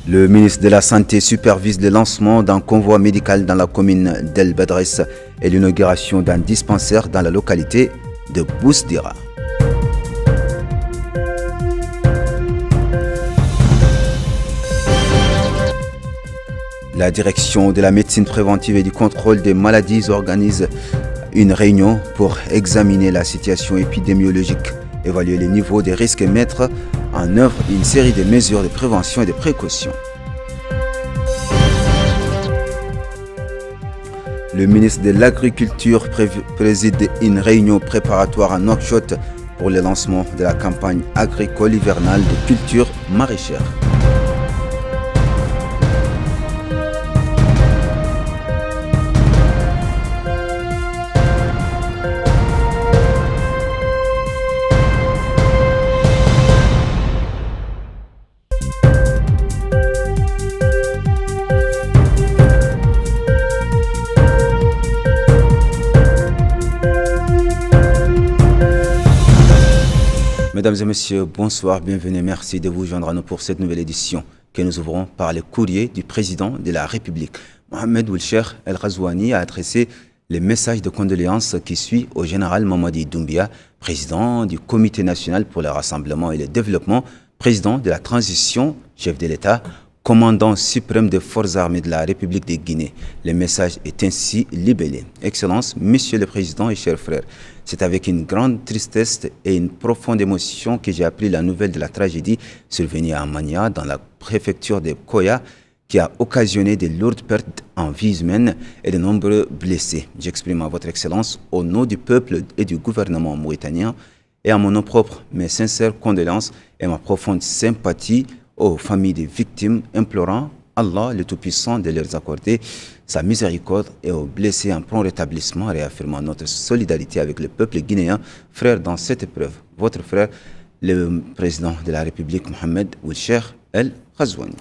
Le ministre de la Santé supervise le lancement d'un convoi médical dans la commune d'El Badres et l'inauguration d'un dispensaire dans la localité de Bousdira. La direction de la médecine préventive et du contrôle des maladies organise une réunion pour examiner la situation épidémiologique, évaluer les niveaux des risques et mettre en œuvre une série de mesures de prévention et de précaution. Le ministre de l'Agriculture préside une réunion préparatoire à Nouakchott pour le lancement de la campagne agricole hivernale de culture maraîchère. Mesdames et messieurs, bonsoir, bienvenue, merci de vous joindre à nous pour cette nouvelle édition que nous ouvrons par le courrier du président de la République. Mohamed Ould Cheikh El Ghazouani a adressé les messages de condoléances qui suivent au général Mamadi Doumbia, président du Comité national pour le rassemblement et le développement, président de la transition, chef de l'État, commandant suprême des forces armées de la République de Guinée. Le message est ainsi libellé. Excellence, Monsieur le Président et chers frères, c'est avec une grande tristesse et une profonde émotion que j'ai appris la nouvelle de la tragédie survenue à Mania, dans la préfecture de Koya, qui a occasionné de lourdes pertes en vies humaines et de nombreux blessés. J'exprime à votre Excellence, au nom du peuple et du gouvernement mauritanien, et à mon nom propre, mes sincères condoléances et ma profonde sympathie aux familles des victimes, implorant Allah, le Tout-Puissant, de leur accorder sa miséricorde, et aux blessés un prompt rétablissement, réaffirmant notre solidarité avec le peuple guinéen, frère dans cette épreuve. Votre frère, le président de la République, Mohamed Ould Cheikh El Ghazouani.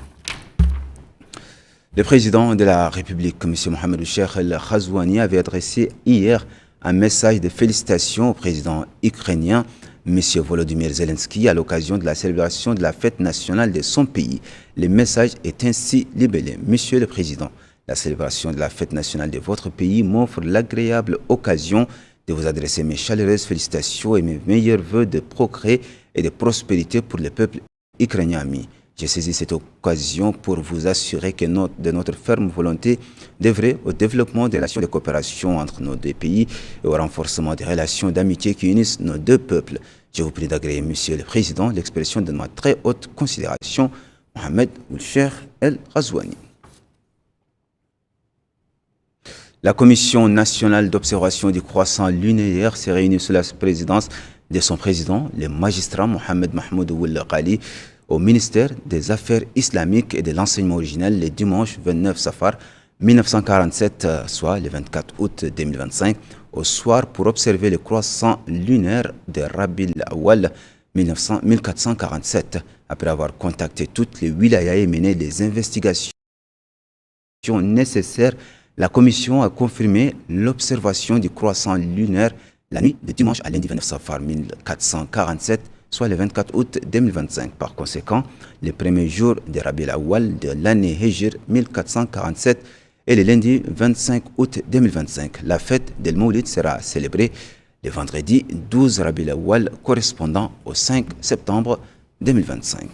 Le président de la République, M. Mohamed Ould Cheikh El Ghazouani, avait adressé hier un message de félicitations au président ukrainien, M. Volodymyr Zelensky, à l'occasion de la célébration de la fête nationale de son pays. Le message est ainsi libellé. Monsieur le Président, la célébration de la fête nationale de votre pays m'offre l'agréable occasion de vous adresser mes chaleureuses félicitations et mes meilleurs vœux de progrès et de prospérité pour le peuple ukrainien ami. J'ai saisi cette occasion pour vous assurer que de notre ferme volonté d'œuvrer au développement des relations de coopération entre nos deux pays et au renforcement des relations d'amitié qui unissent nos deux peuples. Je vous prie d'agréer, Monsieur le Président, l'expression de ma très haute considération, Mohamed Ould Cheikh El Ghazouani. La Commission nationale d'observation du croissant lunaire s'est réunie sous la présidence de son président, le magistrat Mohamed Mahmoud Ould Ghali, au ministère des Affaires islamiques et de l'enseignement originel le dimanche 29 Safar 1947, soit le 24 août 2025, au soir pour observer le croissant lunaire de Rabi'l Awwal 1447. Après avoir contacté toutes les wilayas et mené les investigations nécessaires, la commission a confirmé l'observation du croissant lunaire la nuit de dimanche à lundi 29 Safar 1447, soit le 24 août 2025. Par conséquent, le premier jour de Rabi'l Awwal de l'année Hijr 1447 et le lundi 25 août 2025. La fête d'El Mawlid sera célébrée le vendredi 12 Rabi'l Awwal correspondant au 5 septembre 2025.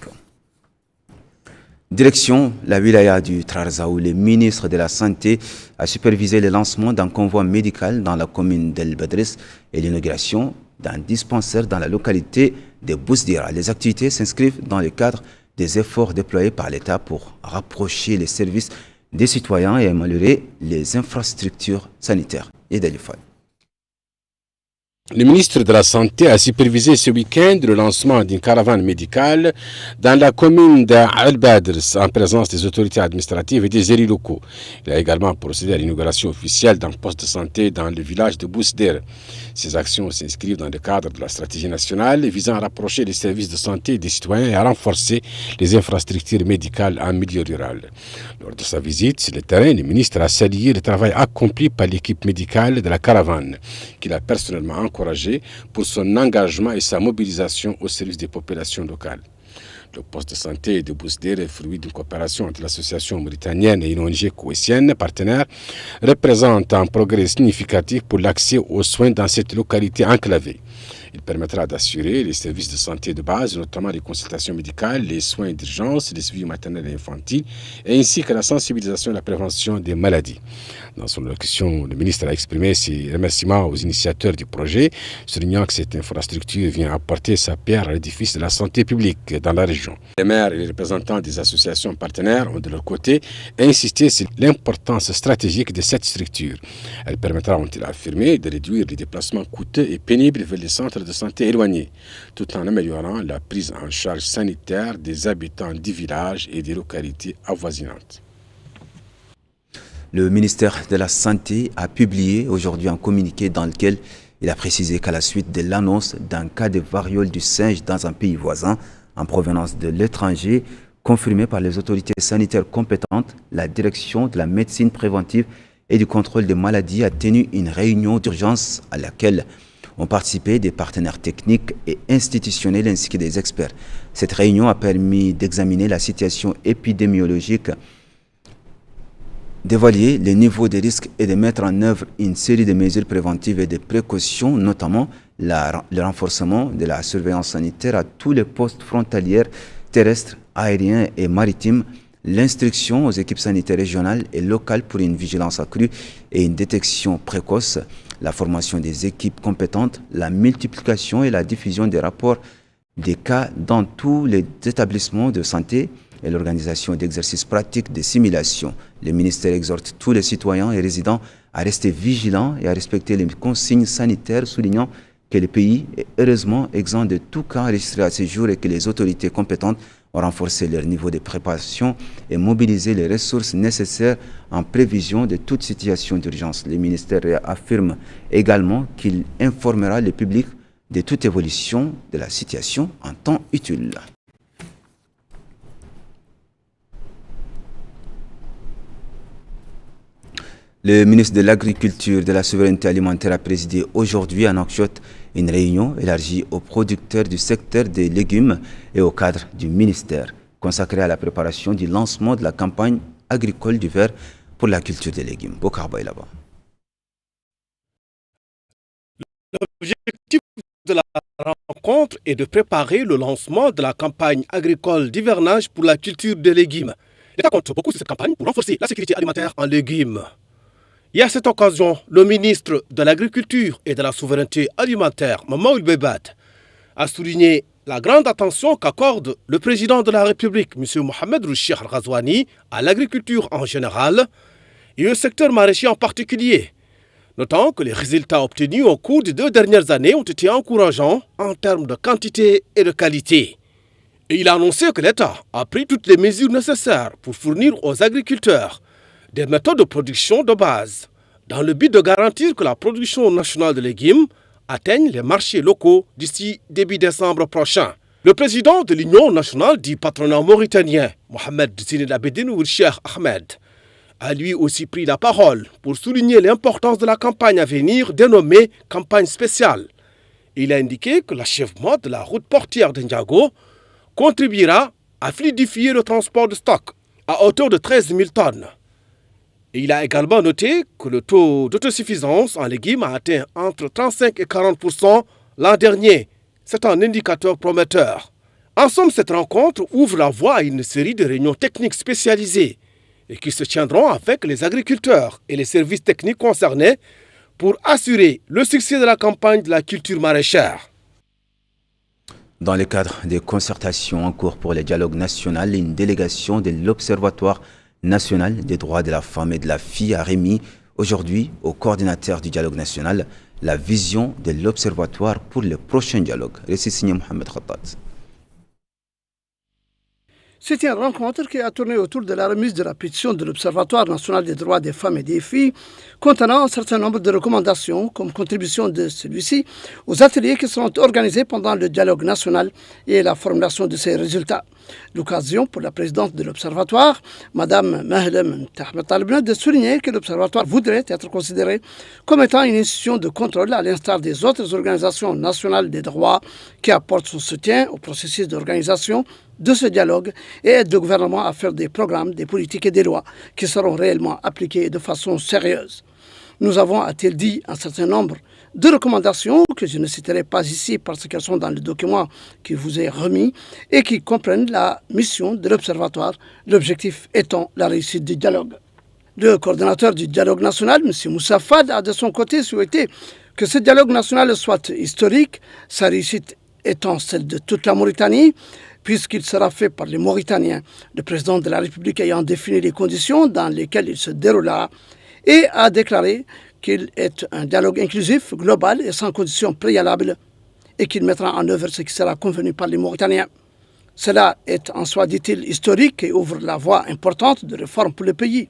Direction la wilaya du Trarza, où le ministre de la Santé a supervisé le lancement d'un convoi médical dans la commune d'El Badres et l'inauguration d'un dispensaire dans la localité de Bousdira. Les activités s'inscrivent dans le cadre des efforts déployés par l'État pour rapprocher les services des citoyens et améliorer les infrastructures sanitaires. Et d'Alifal. Le ministre de la Santé a supervisé ce week-end le lancement d'une caravane médicale dans la commune d'El Badres en présence des autorités administratives et des élus locaux. Il a également procédé à l'inauguration officielle d'un poste de santé dans le village de Bousdira. Ces actions s'inscrivent dans le cadre de la stratégie nationale visant à rapprocher les services de santé des citoyens et à renforcer les infrastructures médicales en milieu rural. Lors de sa visite sur le terrain, le ministre a salué le travail accompli par l'équipe médicale de la caravane, qu'il a personnellement encouragé pour son engagement et sa mobilisation au service des populations locales. Le poste de santé de Bousder est fruit d'une coopération entre l'association mauritanienne et une ONG koweïtienne partenaire, représente un progrès significatif pour l'accès aux soins dans cette localité enclavée. Il permettra d'assurer les services de santé de base, notamment les consultations médicales, les soins d'urgence, les suivis maternels et infantiles, ainsi que la sensibilisation et la prévention des maladies. Dans son allocution, le ministre a exprimé ses remerciements aux initiateurs du projet, soulignant que cette infrastructure vient apporter sa pierre à l'édifice de la santé publique dans la région. Les maires et les représentants des associations partenaires ont de leur côté insisté sur l'importance stratégique de cette structure. Elle permettra, ont-ils affirmé, de réduire les déplacements coûteux et pénibles vers les centres de santé éloignés, tout en améliorant la prise en charge sanitaire des habitants du village et des localités avoisinantes. Le ministère de la Santé a publié aujourd'hui un communiqué dans lequel il a précisé qu'à la suite de l'annonce d'un cas de variole du singe dans un pays voisin en provenance de l'étranger, confirmé par les autorités sanitaires compétentes, la direction de la médecine préventive et du contrôle des maladies a tenu une réunion d'urgence à laquelle ont participé des partenaires techniques et institutionnels ainsi que des experts. Cette réunion a permis d'examiner la situation épidémiologique, d'évaluer les niveaux de risques et de mettre en œuvre une série de mesures préventives et de précautions, notamment le renforcement de la surveillance sanitaire à tous les postes frontaliers terrestres, aériens et maritimes, l'instruction aux équipes sanitaires régionales et locales pour une vigilance accrue et une détection précoce, la formation des équipes compétentes, la multiplication et la diffusion des rapports des cas dans tous les établissements de santé et l'organisation d'exercices pratiques de simulation. Le ministère exhorte tous les citoyens et résidents à rester vigilants et à respecter les consignes sanitaires, soulignant que le pays est heureusement exempt de tout cas enregistré à ce jour et que les autorités compétentes ont renforcé leur niveau de préparation et mobilisé les ressources nécessaires en prévision de toute situation d'urgence. Le ministère affirme également qu'il informera le public de toute évolution de la situation en temps utile. Le ministre de l'Agriculture et de la Souveraineté alimentaire a présidé aujourd'hui à Nouakchott une réunion élargie aux producteurs du secteur des légumes et au cadre du ministère, consacrée à la préparation du lancement de la campagne agricole d'hiver pour la culture des légumes. Bokar Baïlaba. L'objectif de la rencontre est de préparer le lancement de la campagne agricole d'hivernage pour la culture des légumes. L'État compte beaucoup sur cette campagne pour renforcer la sécurité alimentaire en légumes. Et à cette occasion, le ministre de l'Agriculture et de la Souveraineté alimentaire, Mamadou Bebad, a souligné la grande attention qu'accorde le président de la République, M. Mohamed Rouchir Al-Ghazouani, à l'agriculture en général et au secteur maraîcher en particulier, notant que les résultats obtenus au cours des 2 dernières années ont été encourageants en termes de quantité et de qualité. Et il a annoncé que l'État a pris toutes les mesures nécessaires pour fournir aux agriculteurs des méthodes de production de base, dans le but de garantir que la production nationale de légumes atteigne les marchés locaux d'ici début décembre prochain. Le président de l'Union nationale du patronat mauritanien, Mohamed Zined Abedine Cheikh Ahmed, a lui aussi pris la parole pour souligner l'importance de la campagne à venir dénommée campagne spéciale. Il a indiqué que l'achèvement de la route portière de Ndiago contribuera à fluidifier le transport de stock à hauteur de 13 000 tonnes. Et il a également noté que le taux d'autosuffisance en légumes a atteint entre 35 et 40% l'an dernier. C'est un indicateur prometteur. En somme, cette rencontre ouvre la voie à une série de réunions techniques spécialisées et qui se tiendront avec les agriculteurs et les services techniques concernés pour assurer le succès de la campagne de la culture maraîchère. Dans le cadre des concertations en cours pour le dialogue national, une délégation de l'Observatoire national des droits de la femme et de la fille a remis aujourd'hui au coordinateur du dialogue national la vision de l'Observatoire pour le prochain dialogue. Récit signé Mohamed Khattat. C'est une rencontre qui a tourné autour de la remise de la pétition de l'Observatoire national des droits des femmes et des filles contenant un certain nombre de recommandations comme contribution de celui-ci aux ateliers qui seront organisés pendant le dialogue national et la formulation de ses résultats. L'occasion pour la présidente de l'Observatoire, Mme Mahlem Tahmet de souligner que l'Observatoire voudrait être considéré comme étant une institution de contrôle à l'instar des autres organisations nationales des droits qui apportent son soutien au processus d'organisation de ce dialogue et aide le gouvernement à faire des programmes, des politiques et des lois qui seront réellement appliquées de façon sérieuse. Nous avons, a-t-il dit, un certain nombre de recommandations que je ne citerai pas ici parce qu'elles sont dans le document qui vous est remis et qui comprennent la mission de l'Observatoire, l'objectif étant la réussite du dialogue. Le coordonnateur du dialogue national, M. Moussa Fad, a de son côté souhaité que ce dialogue national soit historique, sa réussite étant celle de toute la Mauritanie, puisqu'il sera fait par les Mauritaniens, le président de la République ayant défini les conditions dans lesquelles il se déroulera, et a déclaré qu'il est un dialogue inclusif, global et sans conditions préalables, et qu'il mettra en œuvre ce qui sera convenu par les Mauritaniens. Cela est en soi, dit-il, historique et ouvre la voie importante de réforme pour le pays.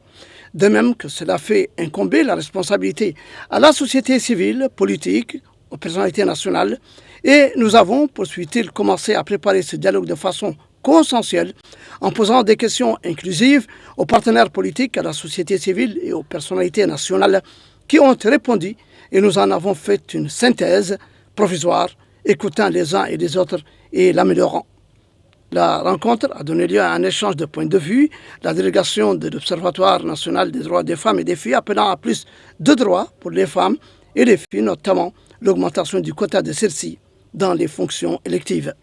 De même que cela fait incomber la responsabilité à la société civile, politique, aux personnalités nationales, et nous avons, poursuit-il, commencé à préparer ce dialogue de façon consensuelle, en posant des questions inclusives aux partenaires politiques, à la société civile et aux personnalités nationales qui ont répondu, et nous en avons fait une synthèse provisoire, écoutant les uns et les autres et l'améliorant. La rencontre a donné lieu à un échange de points de vue, la délégation de l'Observatoire national des droits des femmes et des filles appelant à plus de droits pour les femmes et les filles, notamment l'augmentation du quota de celles-ci dans les fonctions électives.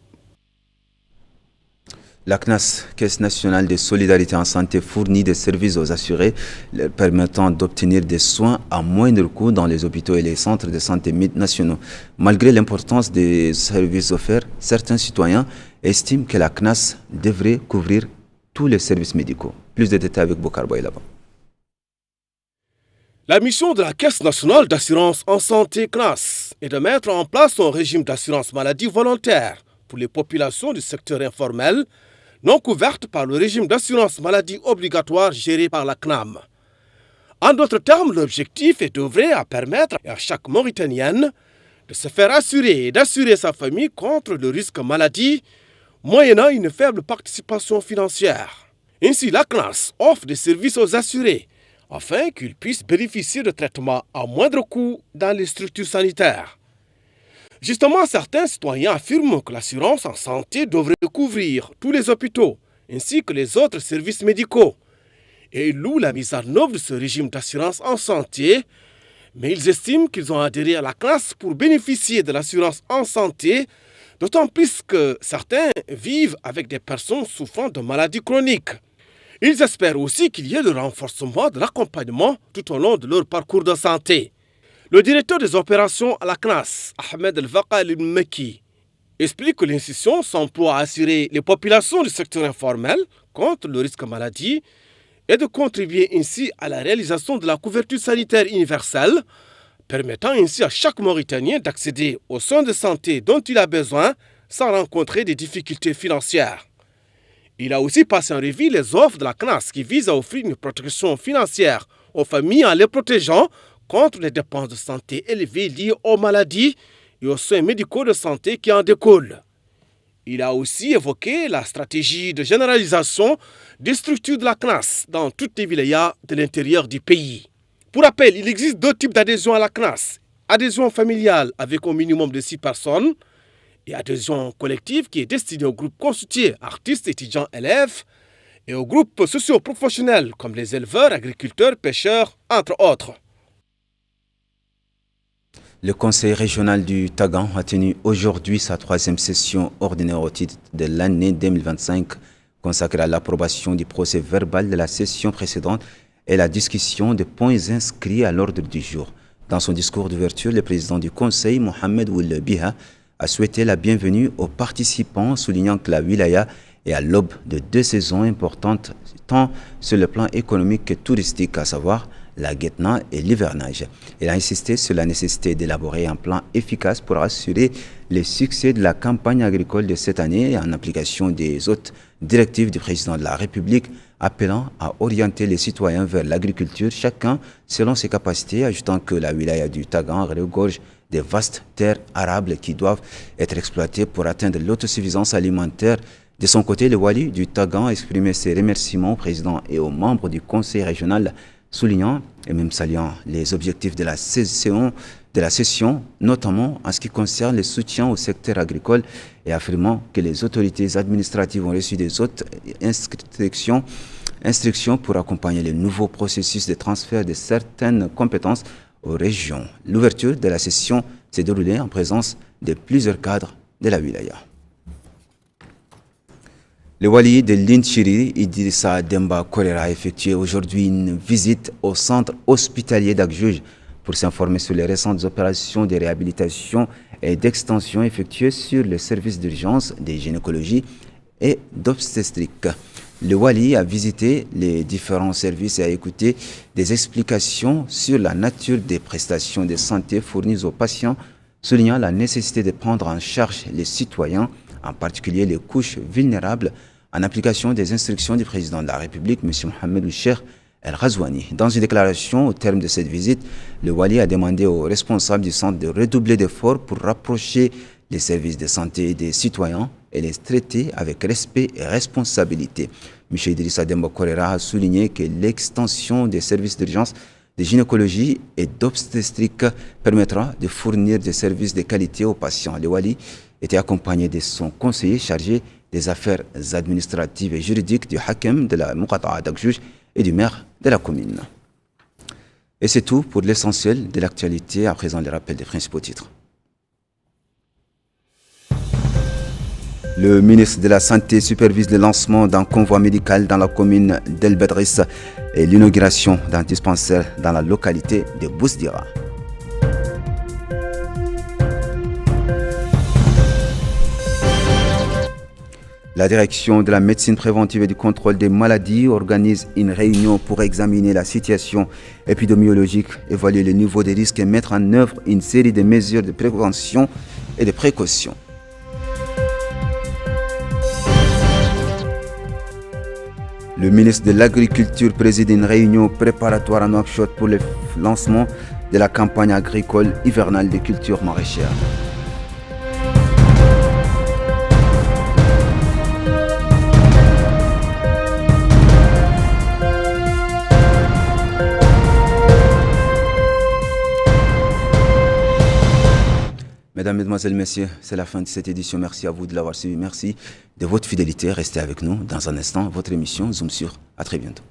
La CNAS, Caisse nationale de solidarité en santé, fournit des services aux assurés leur permettant d'obtenir des soins à moindre coût dans les hôpitaux et les centres de santé nationaux. Malgré l'importance des services offerts, certains citoyens estiment que la CNAS devrait couvrir tous les services médicaux. Plus de détails avec Bokar Boy là-bas. La mission de la Caisse nationale d'assurance en santé CNAS est de mettre en place un régime d'assurance maladie volontaire pour les populations du secteur informel non couvertes par le régime d'assurance maladie obligatoire géré par la CNAM. En d'autres termes, l'objectif est d'œuvrer à permettre à chaque Mauritanienne de se faire assurer et d'assurer sa famille contre le risque maladie, moyennant une faible participation financière. Ainsi, la CNAS offre des services aux assurés afin qu'ils puissent bénéficier de traitements à moindre coût dans les structures sanitaires. Justement, certains citoyens affirment que l'assurance en santé devrait couvrir tous les hôpitaux ainsi que les autres services médicaux et ils louent la mise en œuvre de ce régime d'assurance en santé, mais ils estiment qu'ils ont adhéré à la CNAS pour bénéficier de l'assurance en santé, d'autant plus que certains vivent avec des personnes souffrant de maladies chroniques. Ils espèrent aussi qu'il y ait le renforcement de l'accompagnement tout au long de leur parcours de santé. Le directeur des opérations à la CNAS, Ahmed El-Vaqa El-Meki, explique que l'institution s'emploie à assurer les populations du secteur informel contre le risque maladie et de contribuer ainsi à la réalisation de la couverture sanitaire universelle, permettant ainsi à chaque Mauritanien d'accéder aux soins de santé dont il a besoin sans rencontrer des difficultés financières. Il a aussi passé en revue les offres de la CNAS qui visent à offrir une protection financière aux familles en les protégeant contre les dépenses de santé élevées liées aux maladies et aux soins médicaux de santé qui en découlent. Il a aussi évoqué la stratégie de généralisation des structures de la CNAS dans toutes les wilayas de l'intérieur du pays. Pour rappel, il existe deux types d'adhésion à la CNAS. Adhésion familiale avec au minimum de 6 personnes et adhésion collective qui est destinée aux groupes constitués artistes, étudiants, élèves et aux groupes socio-professionnels comme les éleveurs, agriculteurs, pêcheurs, entre autres. Le Conseil régional du Tagan a tenu aujourd'hui sa 3e session ordinaire au titre de l'année 2025 consacrée à l'approbation du procès verbal de la session précédente et la discussion des points inscrits à l'ordre du jour. Dans son discours d'ouverture, le président du Conseil, Mohamed Ould Biha, a souhaité la bienvenue aux participants, soulignant que la wilaya est à l'aube de 2 saisons importantes, tant sur le plan économique que touristique, à savoir la guetna et l'hivernage. Il a insisté sur la nécessité d'élaborer un plan efficace pour assurer le succès de la campagne agricole de cette année en application des autres directives du président de la République, appelant à orienter les citoyens vers l'agriculture, chacun selon ses capacités, ajoutant que la wilaya du Tagan regorge des vastes terres arables qui doivent être exploitées pour atteindre l'autosuffisance alimentaire De son côté, le wali du Tagan a exprimé ses remerciements au président et aux membres du conseil régional, soulignant et même saluant les objectifs de la session, notamment en ce qui concerne le soutien au secteur agricole et affirmant que les autorités administratives ont reçu des autres instructions pour accompagner le nouveau processus de transfert de certaines compétences aux régions. L'ouverture de la session s'est déroulée en présence de plusieurs cadres de la wilaya. Le wali de Linchiri, Idrissa Demba Korera, a effectué aujourd'hui une visite au centre hospitalier d'Agjuj pour s'informer sur les récentes opérations de réhabilitation et d'extension effectuées sur les services d'urgence, de gynécologie et d'obstétrique. Le wali a visité les différents services et a écouté des explications sur la nature des prestations de santé fournies aux patients, soulignant la nécessité de prendre en charge les citoyens, en particulier les couches vulnérables, en application des instructions du président de la République, M. Mohamed Ould-Cheikh El Ghazouani. Dans une déclaration au terme de cette visite, le wali a demandé aux responsables du centre de redoubler d'efforts pour rapprocher les services de santé des citoyens et les traiter avec respect et responsabilité. M. Idrissa Demba Korera a souligné que l'extension des services d'urgence, de gynécologie et d'obstétrique permettra de fournir des services de qualité aux patients. Le wali était accompagné de son conseiller chargé des affaires administratives et juridiques du Hakem de la Muqata'a d'Agjuj et du maire de la commune. Et c'est tout pour l'essentiel de l'actualité. À présent, les rappels des principaux titres. Le ministre de la Santé supervise le lancement d'un convoi médical dans la commune d'El Bedris et l'inauguration d'un dispensaire dans la localité de Bousdira. La direction de la médecine préventive et du contrôle des maladies organise une réunion pour examiner la situation épidémiologique, évaluer le niveau des risques et mettre en œuvre une série de mesures de prévention et de précaution. Le ministre de l'Agriculture préside une réunion préparatoire à Nouakchott pour le lancement de la campagne agricole hivernale des cultures maraîchères. Mesdames, Mesdemoiselles, Messieurs, c'est la fin de cette édition. Merci à vous de l'avoir suivi. Merci de votre fidélité. Restez avec nous dans un instant. Votre émission Zoom sur. À très bientôt.